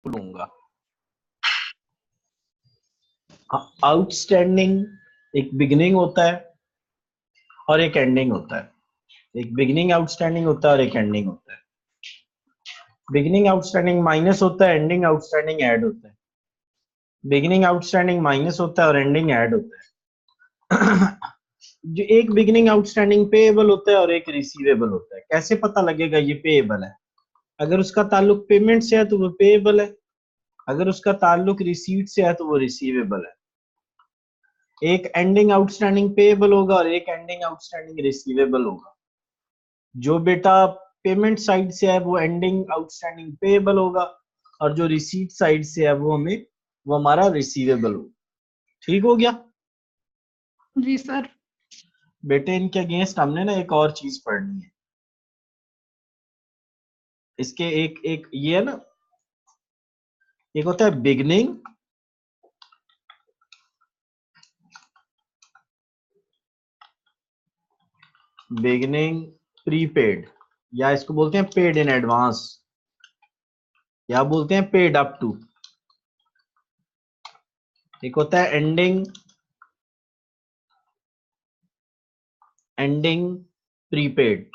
लूंगा। आउटस्टैंडिंग एक बिगिनिंग होता है और एक एंडिंग होता है। एक बिगिनिंग आउटस्टैंडिंग होता है और एक एंडिंग होता है। बिगिनिंग आउटस्टैंडिंग माइनस होता है, एंडिंग आउटस्टैंडिंग ऐड होता है। बिगिनिंग आउटस्टैंडिंग माइनस होता है और एंडिंग ऐड होता है। जो एक बिगिनिंग आउटस्टैंडिंग पेएबल होता है और एक रिसीवेबल होता है। कैसे पता लगेगा ये पेएबल है? अगर उसका ताल्लुक पेमेंट से है तो वो पेएबल है, अगर उसका ताल्लुक रिसीट से है तो वो रिसीवेबल है। एक एंडिंग आउटस्टैंडिंग पेएबल होगा और एक एंडिंग आउटस्टैंडिंग रिसीवेबल होगा। जो बेटा पेमेंट साइड से है वो एंडिंग आउटस्टैंडिंग पेएबल होगा और जो रिसीट साइड से है वो हमारा रिसीवेबल होगा। ठीक हो गया? जी सर। बेटे इनके अगेंस्ट हमने ना एक और चीज पढ़नी है। इसके एक एक ये है ना, एक होता है बिगनिंग, प्रीपेड, या इसको बोलते हैं पेड इन एडवांस, या बोलते हैं पेड अप टू। एक होता है एंडिंग प्रीपेड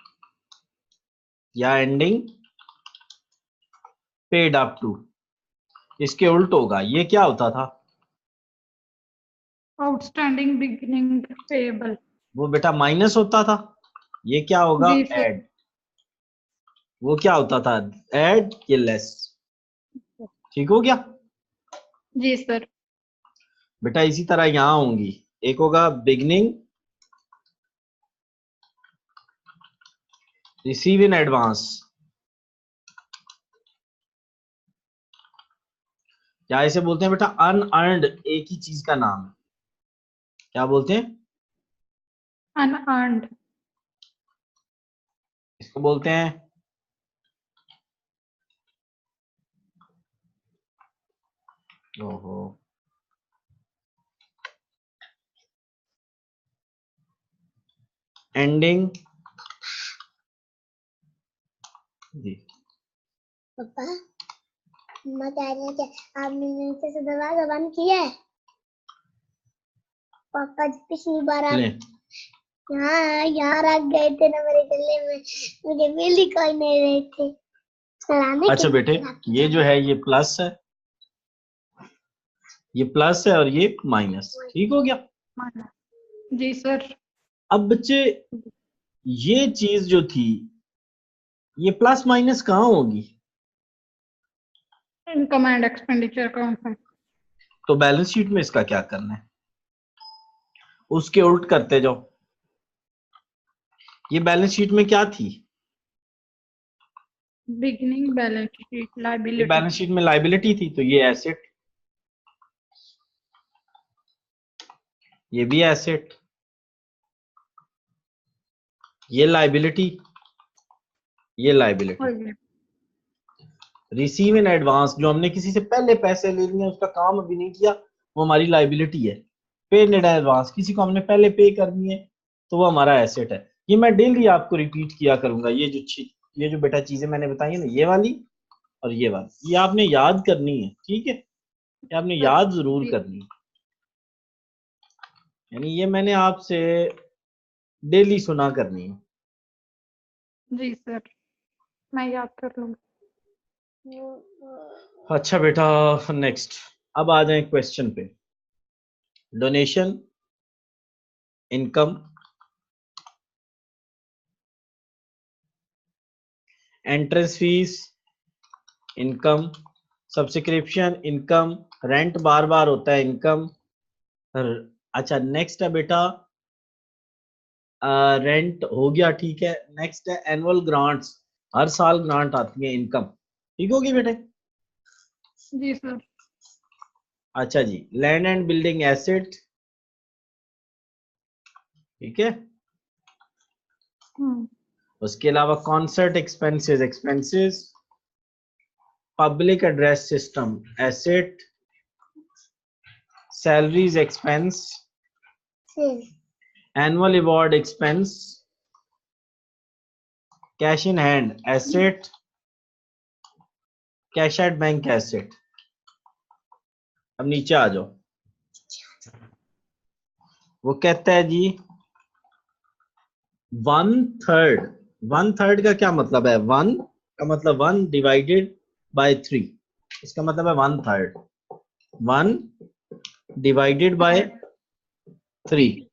या एंडिंग पेड अप टू। इसके उल्ट होगा, ये क्या होता था? Outstanding beginning payable. वो बेटा माइनस होता था। ये क्या होगा? जी सर। ऐड। वो क्या होता था? ऐड, ये लेस। ठीक हो गया? जी सर। बेटा इसी तरह यहां होंगी। एक होगा बिगनिंग रिसीव इन एडवांस, या इसे बोलते हैं बेटा अनअर्न्ड, एक ही चीज का नाम है। क्या बोलते हैं? अनअर्न्ड। इसको बोलते हैं ओहो एंडिंग जी। पापा मम्मा कह रही है कि आपने नीचे से दरवाजा बंद किया है। पापा जी पिछली बार आप ले यहाँ रख गए थे ना मेरे गले में, मुझे मिल ही कोई नहीं रहे थे चलाने अच्छा के बेटे, लिए। ये जो है ये प्लस है, ये प्लस है और ये माइनस। ठीक हो गया? जी सर। अब बच्चे ये चीज जो थी, ये प्लस माइनस कहाँ होगी? इनकम एंड एक्सपेंडिचर अकाउंट में। तो बैलेंस शीट में इसका क्या करना है? उसके उल्ट करते जाओ। ये बैलेंस शीट में क्या थी? बिगिनिंग बैलेंस शीट ये लायबिलिटी। बैलेंस शीट में लाइबिलिटी थी, तो ये एसेट, ये भी एसेट, ये लाइबिलिटी, ये लाइबिलिटी। रिसीव इन एडवांस, जो हमने किसी से पहले पैसे ले लिए, उसका काम अभी नहीं किया, वो हमारी लाइबिलिटी है। पे इन एडवांस, किसी को हमने पहले पे कर दिए तो वो हमारा एसेट है। ये मैं डेली आपको रिपीट किया करूंगा। ये जो बेटा चीजें मैंने बताई है ना, ये वाली और ये वाली, ये आपने याद करनी है। ठीक है? ये आपने याद जरूर करनी है। यानी ये मैंने आपसे डेली सुना करनी है। जी सर, मैं याद कर लूंगी। अच्छा बेटा, नेक्स्ट। अब आ जाए क्वेश्चन पे। Donation, income, entrance fees, income, subscription income, rent बार बार होता है इनकम। अच्छा नेक्स्ट है बेटा, रेंट हो गया, ठीक है। नेक्स्ट है एनुअल ग्रांट्स, हर साल ग्रांट आती है, इनकम। ठीक होगी बेटे? जी सर। अच्छा जी, लैंड एंड बिल्डिंग एसेट, ठीक है। उसके अलावा concert expenses, public address system asset, salaries expense, annual award expense, cash in hand asset, cash at bank asset. अब नीचे आ जाओ, वो कहता है जी 1/3। 1/3 का क्या मतलब है? 1 का मतलब 1 डिवाइडेड बाय 3, इसका मतलब है 1/3। 1 डिवाइडेड बाय 3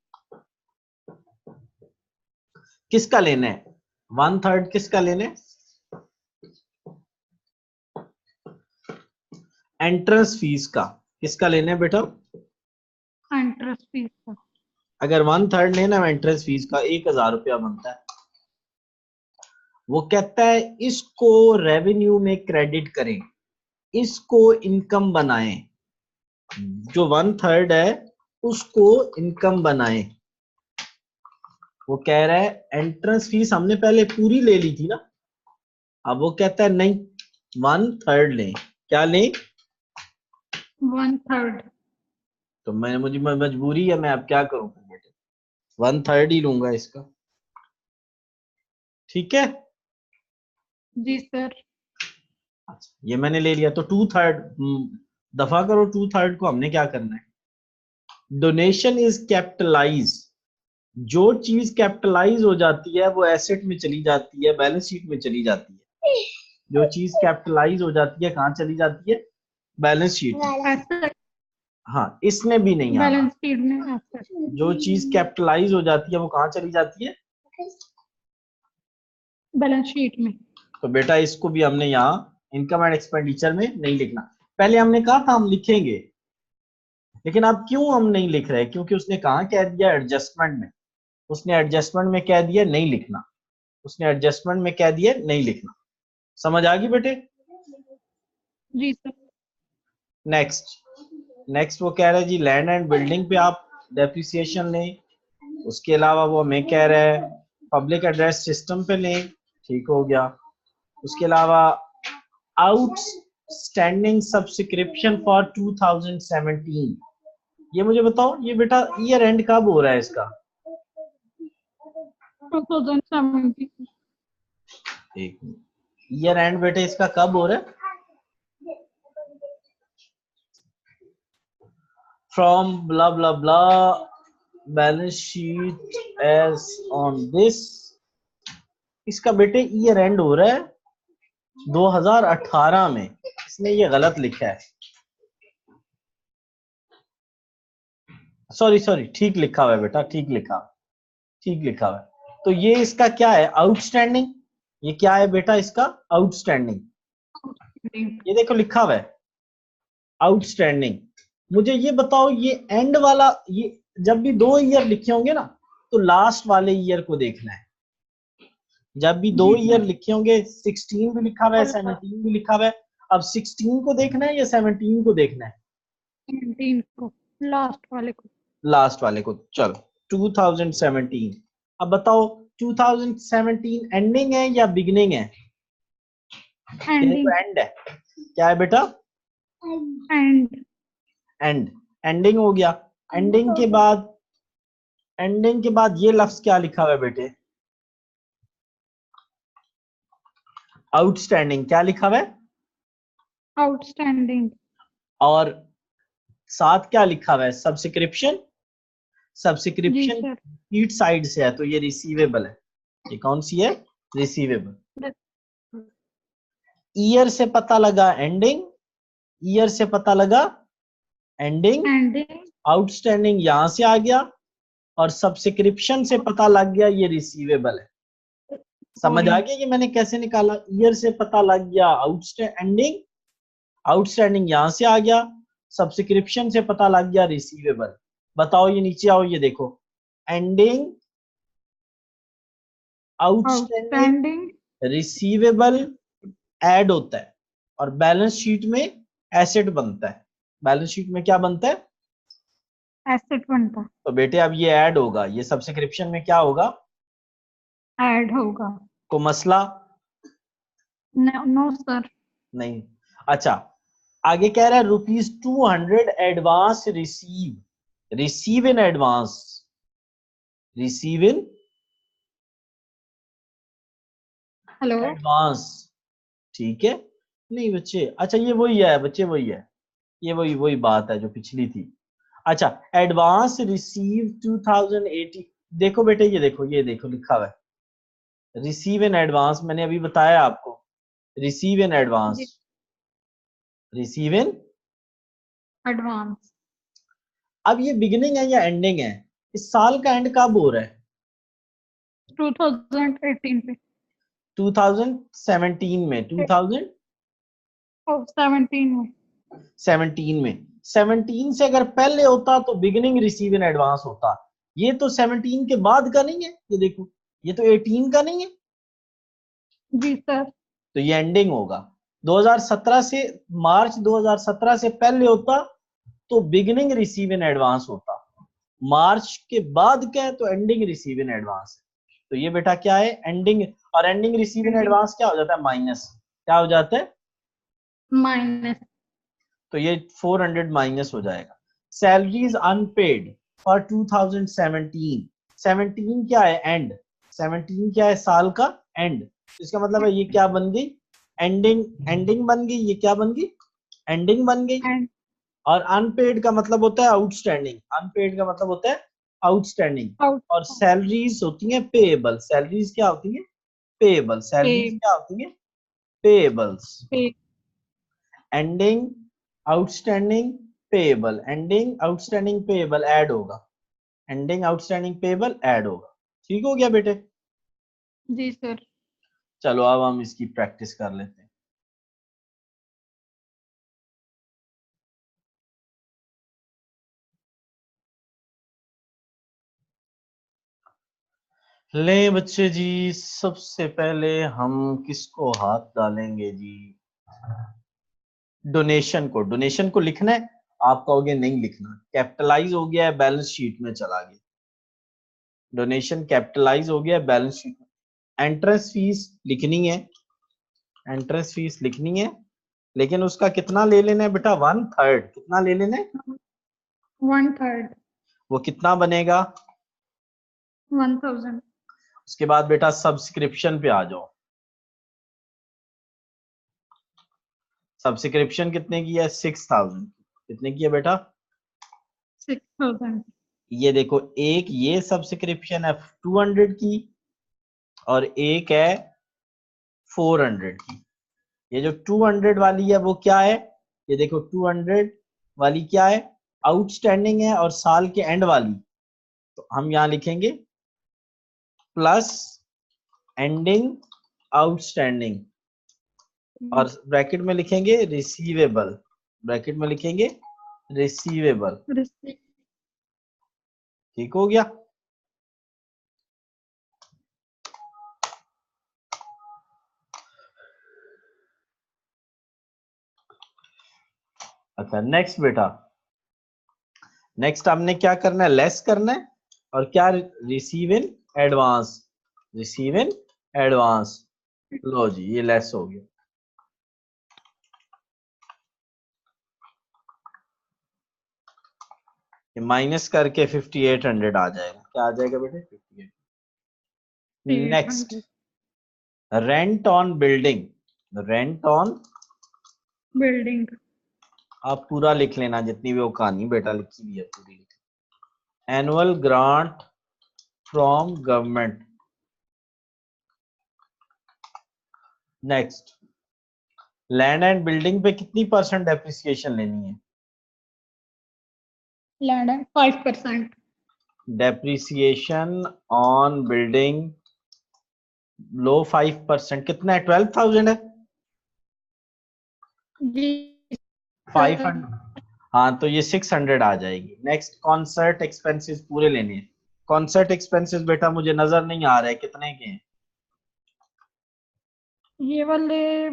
किसका लेना है? 1/3 किसका लेना है? एंट्रेंस फीस का। किसका लेना है बेटा? इंटरेस्ट फीस का। अगर 1/3 लेना है एंट्रेंस फीस का, 1000 रुपया बनता है। वो कहता है इसको रेवेन्यू में क्रेडिट करें, इसको इनकम बनाएं, जो 1/3 है उसको इनकम बनाएं। वो कह रहा है एंट्रेंस फीस हमने पहले पूरी ले ली थी ना, अब वो कहता है नहीं 1/3 लें। क्या लें? 1/3। तो मुझे मजबूरी है, मैं अब क्या करूं फिर बेटे, 1/3 ही लूंगा इसका। ठीक है, जी सर। ये मैंने ले लिया। तो 2/3 दफा करो, 2/3 को हमने क्या करना है? Donation is capitalize. जो चीज कैपिटलाइज हो जाती है वो एसेट में चली जाती है, बैलेंस शीट में चली जाती है। जो चीज कैपिटलाइज हो जाती है कहाँ चली जाती है? बैलेंस शीट में। एसेट। हाँ, इसमें भी नहीं आना। बैलेंस शीट में एसेट। जो चीज कैपिटलाइज हो जाती है वो कहाँ चली जाती है? बैलेंस शीट में। तो बेटा इसको भी हमने यहाँ इनकम एंड एक्सपेंडिचर में नहीं लिखना। पहले हमने कहा था हम लिखेंगे, लेकिन अब क्यों हम नहीं लिख रहे? क्योंकि उसने कहा कह दिया एडजस्टमेंट में, उसने एडजस्टमेंट में कह दिया नहीं लिखना, उसने एडजस्टमेंट में कह दिया नहीं लिखना। समझ आ गई बेटे? जी सर। नेक्स्ट वो कह रहा है जी लैंड एंड बिल्डिंग पे आप डेप्रिसिएशन लें। उसके अलावा वो हमें कह रहा है पब्लिक एड्रेस सिस्टम पे लें, ठीक हो गया। उसके अलावा आउटस्टैंडिंग सब्सक्रिप्शन फॉर 2017, ये मुझे बताओ ये बेटा ईयर एंड कब हो रहा है इसका? 2017। एक ईयर एंड बेटे इसका कब हो रहा है? From blah blah blah balance sheet as on this, इसका बेटे ईयर एंड हो रहा है 2018 में। इसने ये गलत लिखा है, सॉरी ठीक लिखा हुआ है बेटा, ठीक लिखा हुआ है। तो ये इसका क्या है? आउटस्टैंडिंग। ये क्या है बेटा इसका? आउटस्टैंडिंग। ये देखो लिखा हुआ है आउटस्टैंडिंग। मुझे ये बताओ ये एंड वाला, ये जब भी 2 ईयर लिखे होंगे ना तो लास्ट वाले ईयर को देखना है। जब भी 2 ईयर लिखे होंगे, 16 भी लिखा हुआ है 17 भी लिखा हुआ है, अब 16 को देखना है या 17 को देखना है? 17 को, लास्ट वाले को। लास्ट वाले को। चलो 2017। अब बताओ 2017 एंडिंग है या बिगिनिंग है? एंडिंग। एंड है। क्या है बेटा? एंड। एंडिंग हो गया। एंडिंग के बाद ये लफ्ज क्या लिखा हुआ है बेटे? आउटस्टैंडिंग। क्या लिखा हुआ है? आउटस्टैंडिंग। और साथ क्या लिखा हुआ है? जी सब्सक्रिप्शन सर। ईट साइड से है तो ये रिसीवेबल है। ये कौन सी है? रिसीवेबल। ईयर से पता लगा एंडिंग, ईयर से पता लगा एंडिंग, एंडिंग। आउटस्टैंडिंग यहां से आ गया, और सब्सक्रिप्शन से पता लग गया ये रिसीवेबल है। समझ आ गया कि मैंने कैसे निकाला? ईयर से पता लग गया आउटस्टैंडिंग, आउटस्टैंडिंग यहां से आ गया, सब्सक्रिप्शन से पता लग गया रिसीवेबल। बताओ ये नीचे आओ, ये देखो ending, outstanding, outstanding. Receivable add होता है और बैलेंस शीट में एसेट बनता है। बैलेंस शीट में क्या बनता है? एसेट बनता। तो बेटे अब ये ऐड होगा, ये सब्सक्रिप्शन में क्या होगा? ऐड होगा। को मसला नो सर। नहीं। अच्छा, आगे कह रहा है ₹200 advance receive in advance, receive in hello. Advance. ठीक है, नहीं बच्चे, अच्छा ये वही है बच्चे, वही है, ये वही वही बात है जो पिछली थी। अच्छा, एडवांस रिसीव 2018, देखो बेटे ये देखो लिखा हुआ है रिसीव इन एडवांस, मैंने अभी बताया आपको, रिसीव इन एडवांस, जी रिसीव इन। एडवांस। अब ये बिगिनिंग है या एंडिंग है? इस साल का एंड कब हो रहा है? 2018 पे 2017 में, 17 में। 2017 में, 17 से अगर पहले होता तो बिगिनिंग रिसीव इन एडवांस होता। ये तो 17 के बाद का नहीं है, ये देखो ये तो 18 का नहीं है, जी सर। तो ये एंडिंग होगा। 2017 से, मार्च 2017 से पहले होता तो बिगिनिंग रिसीव इन एडवांस होता, मार्च के बाद क्या है तो एंडिंग रिसीव इन एडवांस है। तो ये बेटा क्या है, एंडिंग, और ending receive in ending advance क्या हो जाता है, माइनस, क्या हो जाता है, माइनस। तो ये 400 माइनस हो जाएगा। सैलरीज अनपेड फॉर 2017, 17 क्या है, एंड, 17 क्या है, साल का एंड, इसका मतलब है ये क्या बन गई, एंडिंग, एंडिंग बन गई, ये क्या बन गई, एंडिंग बन गई। एंड और अनपेड का मतलब होता है आउटस्टैंडिंग, अनपेड का मतलब होता है आउटस्टैंडिंग। आउट और सैलरीज होती हैं पेएबल, सैलरीज क्या होती है, पेएबल, पे सैलरीज क्या होती है, पेएबल्स। पे ending outstanding payable, ending outstanding payable add होगा, एंडिंग आउटस्टैंडिंग पेएबल ऐड होगा। ठीक हो गया बेटे? जी सर। चलो अब हम इसकी प्रैक्टिस कर लेते हैं। ले बच्चे जी, सबसे पहले हम किसको हाथ डालेंगे जी, डोनेशन को, डोनेशन को लिखना है, आप कहोगे नहीं लिखना, कैपिटलाइज हो गया है, बैलेंस शीट में चला गया, डोनेशन कैपिटलाइज हो गया है बैलेंस शीट में। एंट्रेंस फीस लिखनी है, एंट्रेंस फीस लिखनी है, लेकिन उसका कितना ले लेना है बेटा, 1/3, कितना ले लेना है, 1/3 वो कितना बनेगा। 1000। उसके बाद बेटा सब्सक्रिप्शन पे आ जाओ, सब्सक्रिप्शन कितने की है, 6000, कितने की है बेटा, 6000। ये देखो एक ये सब्सक्रिप्शन है 200 की, और एक है 400 की। ये जो 200 वाली है वो क्या है, ये देखो 200 वाली क्या है, आउटस्टैंडिंग है, और साल के एंड वाली, तो हम यहां लिखेंगे प्लस एंडिंग आउटस्टैंडिंग, और ब्रैकेट में लिखेंगे रिसीवेबल, ब्रैकेट में लिखेंगे रिसीवेबल। रिसीव। ठीक हो गया? अच्छा नेक्स्ट बेटा, नेक्स्ट हमने क्या करना है, लेस करना है, और क्या, receive in advance, receive in advance, लो जी ये लेस हो गया, ये माइनस करके 5800 आ जाएगा, क्या आ जाएगा बेटे, 58। Next, 800 rent on building, rent on, building. आप पूरा लिख लेना, जितनी भी वो कहानी बेटा लिखी हुई है पूरी लिख, annual grant from government. Next, land and building पे कितनी परसेंट डेप्रिसिएशन लेनी है, लैंड है 5%। डेप्रिसिएशन ऑन बिल्डिंग लो 5%, कितना है, 12,000 है, जी सर। 500, हाँ तो ये 600 आ जाएगी। नेक्स्ट, कॉन्सर्ट एक्सपेंसेस पूरे लेने हैं, कॉन्सर्ट एक्सपेंसेस बेटा मुझे नजर नहीं आ रहा है कितने के हैं, ये वाले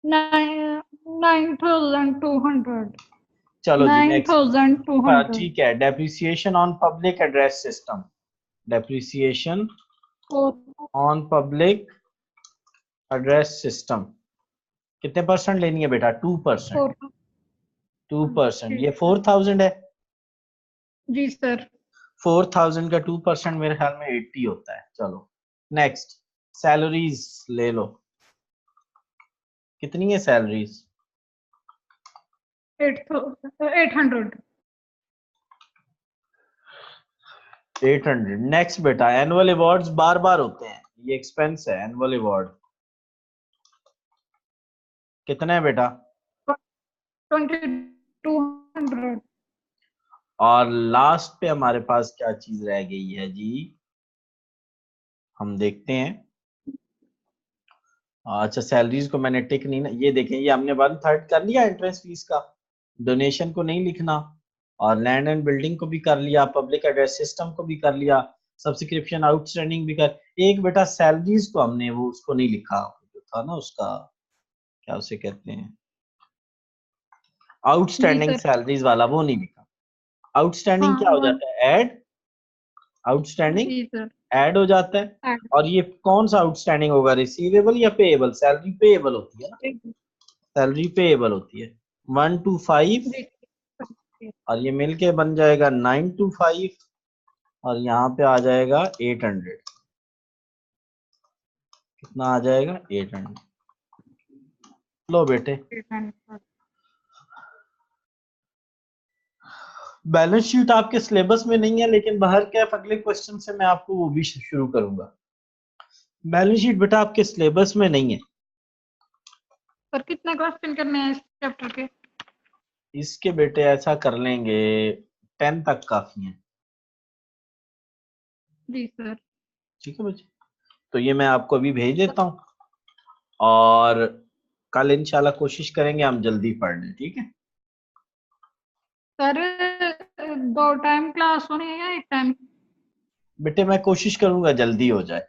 9200। चलो जी नेक्स्ट, 9200। ठीक है, depreciation on public address system, depreciation on public address system कितने परसेंट लेनी है बेटा, 2%, 4। 2%, ये 4000 है, जी सर। 4000 का 2% मेरे ख्याल में 80 होता है। चलो नेक्स्ट, सैलरीज ले लो, कितनी है सैलरीज? 800। 800। नेक्स्ट बेटा, एनुअल अवार्ड्स बार बार होते हैं, ये एक्सपेंस है एनुअल अवार्ड। कितना है बेटा? 2200। और लास्ट पे हमारे पास क्या चीज रह गई है जी, हम देखते हैं। अच्छा, सैलरीज को मैंने टिक नहीं ना, ये देखें, ये हमने 1/3 कर लिया एंट्रेंस फीस का, डोनेशन को नहीं लिखना, और लैंड एंड बिल्डिंग को भी कर लिया, पब्लिक एड्रेस सिस्टम को भी कर लिया, सब्सक्रिप्शन आउटस्टैंडिंग भी कर। एक बेटा सैलरीज को हमने वो उसको नहीं लिखा, जो था ना उसका, क्या उसे कहते हैं, जी आउटस्टैंडिंग सर। सैलरीज वाला, वो नहीं लिखा। आउटस्टैंडिंग हाँ क्या हो वन। जाता है? ऐड, आउटस्टैंडिंग जी सर। ऐड हो जाता है। ऐड। और ये कौन सा आउटस्टैंडिंग होगा, रिसीवेबल या पेएबल? सैलरी पेएबल होती है ना, सैलरी पेएबल होती है। 1 to 5, जी सर। और ये मिलके बन जाएगा 9 to 5, और यहाँ पे आ जाएगा 800। कितना आ जाएगा? 800। लो बेटे, बैलेंस शीट आपके सिलेबस में नहीं है, लेकिन बाहर कैफ अगले क्वेश्चन से मैं आपको वो भी शुरू करूंगा। बैलेंस शीट बेटा आपके सिलेबस में नहीं है। सर कितने क्वेश्चन करने हैं इस चैप्टर के? इसके बेटे ऐसा कर लेंगे, 10 तक काफी है। जी सर। ठीक है बच्चे, तो ये मैं आपको अभी भेज देता हूँ, और कल इंशाल्लाह कोशिश करेंगे हम जल्दी पढ़ लें, ठीक है? सर 2 टाइम क्लास होनी है या 1 टाइम? बेटे मैं कोशिश करूंगा जल्दी हो जाए।